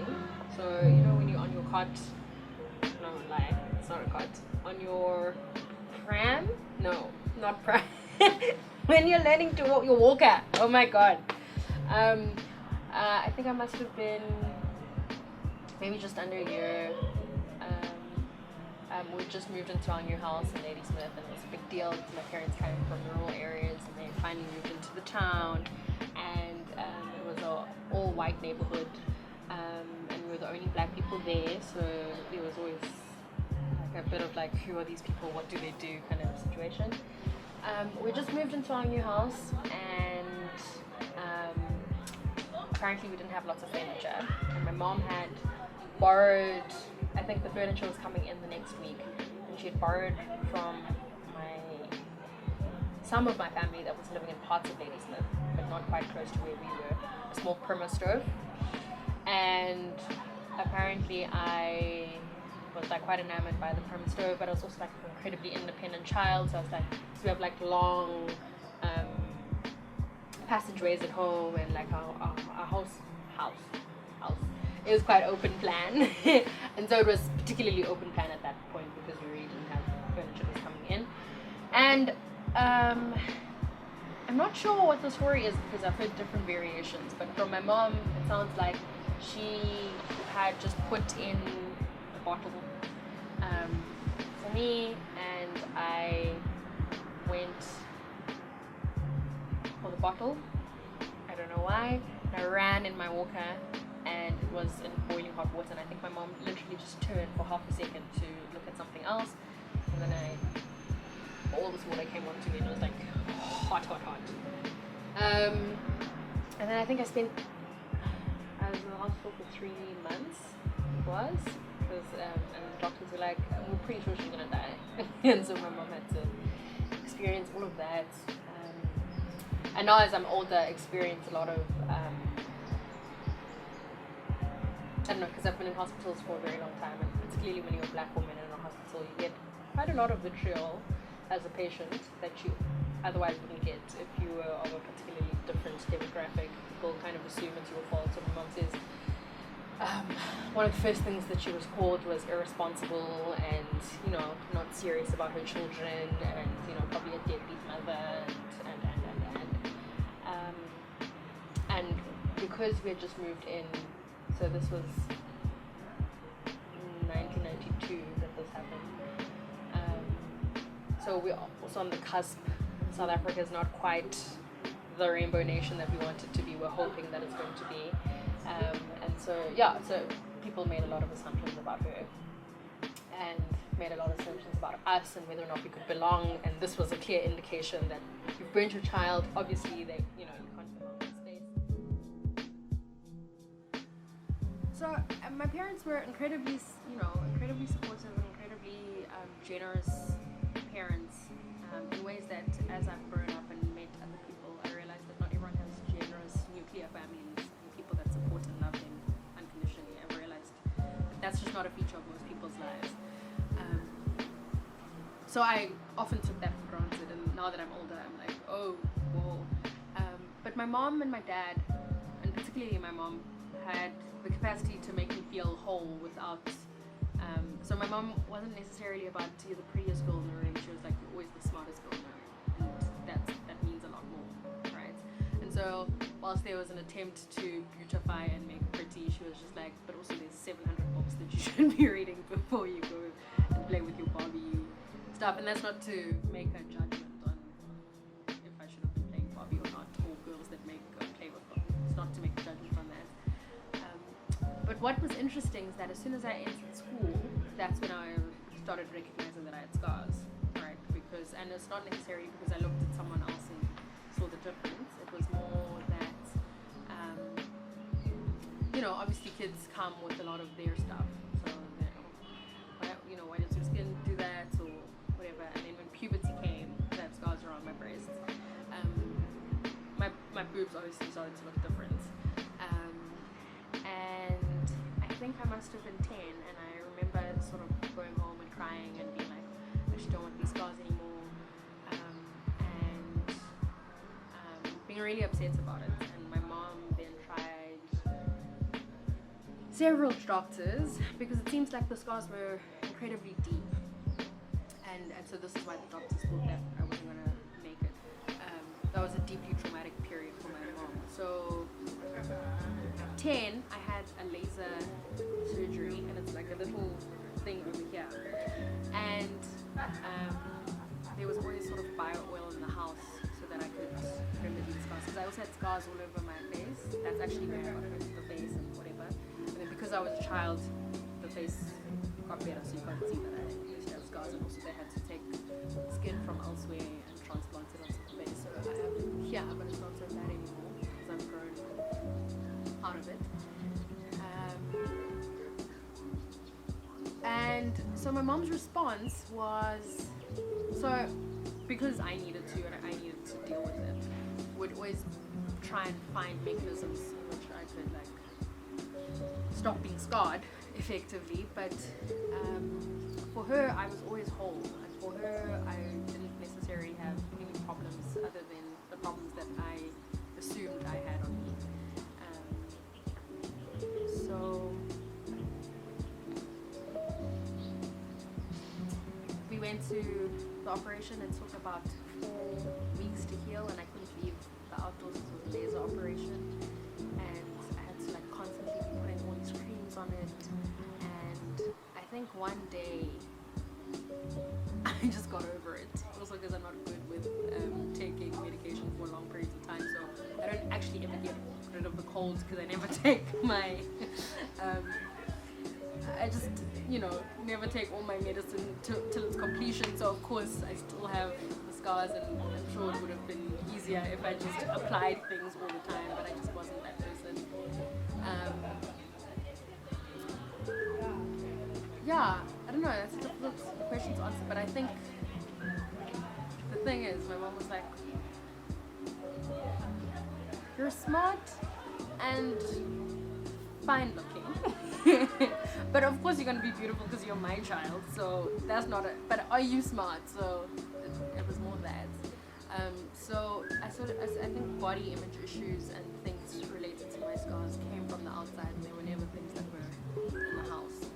morning. So you know when you're on your cot, no lie, it's not a cot. On your pram? No, not pram. When you're learning to walk your walker. Oh my god. I think I must have been maybe just under a year. We just moved into our new house in Ladysmith, and it was a big deal because my parents came from rural areas, and they finally moved into the town, and it was an all-white neighborhood, and we were the only black people there, so there was always like a bit of like, who are these people, what do they do kind of situation. We just moved into our new house, and apparently we didn't have lots of furniture, and my mom had borrowed, I think the furniture was coming in the next week, and she had borrowed from some of my family that was living in parts of Ladysmith, but not quite close to where we were, a small Primer stove. And apparently I was like quite enamored by the Primer stove, but I was also like an incredibly independent child, so I was like, we have like long passageways at home, and like our house it was quite open plan. And so it was particularly open plan at that point because we really didn't have furniture that was coming in. And I'm not sure what the story is because I've heard different variations, but from my mom it sounds like she had just put in a bottle for me, and I went for the bottle. I don't know why. I ran in my walker, and it was in boiling hot water, and I think my mom literally just turned for half a second to look at something else, and then all this water came onto me, and it was like hot. And then I think I was in the hospital for 3 months, because and the doctors were like, we're pretty sure she's gonna die. And so my mom had to experience all of that, and now as I'm older, experience a lot of I don't know, because I've been in hospitals for a very long time, and particularly when you're a black woman in a hospital, you get quite a lot of vitriol as a patient that you otherwise wouldn't get if you were of a particularly different demographic. People kind of assume it's your fault. So my mom says one of the first things that she was called was irresponsible and, you know, not serious about her children, and, you know, probably a deadbeat mother, and because we had just moved in. So this was 1992 that this happened. So we're also on the cusp. South Africa is not quite the rainbow nation that we want it to be. We're hoping that it's going to be. And so, yeah, so people made a lot of assumptions about her and made a lot of assumptions about us and whether or not we could belong. And this was a clear indication that if you've burnt your child, obviously they, you know, you can't belong in space. So my parents were incredibly supportive and incredibly generous parents in ways that, as I've grown up and met other people, I realized that not everyone has generous nuclear families and people that support and love them unconditionally. I've realized that that's just not a feature of most people's lives. So I often took that for granted, and now that I'm older, I'm like, oh, whoa. But my mom and my dad, and particularly my mom, had the capacity to make me feel whole without so my mom wasn't necessarily about to be the prettiest girl in the room. She was like, you're always the smartest girl in the room, and that means a lot more, right? And so whilst there was an attempt to beautify and make pretty, she was just like, but also there's 700 books that you should be reading before you go and play with your Barbie stuff. And that's not to make a judgment on if I should have been playing Barbie or not, or girls that play with Barbie. It's not to make a judgment on that. But what was interesting is that as soon as I entered school, that's when I started recognizing that I had scars, right? And it's not necessarily because I looked at someone else and saw the difference. It was more that, you know, obviously kids come with a lot of their stuff. So, why does your skin do that or whatever? And then when puberty came, I had scars around my breasts. My boobs obviously started to look different. And I think I must have been 10, and I remember sort of going home and crying and being like, I just don't want these scars anymore, and being really upset about it. And my mom then tried several doctors because it seems like the scars were incredibly deep, and so this is why the doctors thought that I wasn't gonna make it. That was a deeply traumatic period for my mom. So at 10 I had a laser surgery, and it's like a little thing over here, and there was always sort of bio oil in the house so that I could remedy the scars, because I also had scars all over my face. That's actually where I got hurt the face and whatever. And then because I was a child, the face got better, so you can't see that I used to have scars, and also they had to take skin from elsewhere and transplant it onto the face. So I have here, but it's not so bad anymore because I've grown out of it. And so my mom's response was, so because I needed to and I needed to deal with it, would always try and find mechanisms in which I could like stop being scarred effectively. But for her, I was always whole, and for her I didn't necessarily have any problems other than the problems that I assumed I had on me. So we went to the operation. It took about 4 weeks to heal, and I couldn't leave the outdoors because it was a laser operation, and I had to like constantly be putting all these creams on it. And I think one day I just got over it, also because I'm not good with taking medication for long periods of time, so I don't actually ever get rid of the colds because I never take my I just, never take all my medicine till its completion. So of course I still have the scars, and I'm sure it would have been easier if I just applied things all the time, but I just wasn't that person. Yeah, I don't know, that's a difficult question to answer, but I think the thing is, my mom was like, you're smart and fine looking, but of course you're going to be beautiful because you're my child, so that's not it. But are you smart? So it was more that. So I think body image issues and things related to my scars came from the outside, and they were never things that were in the house.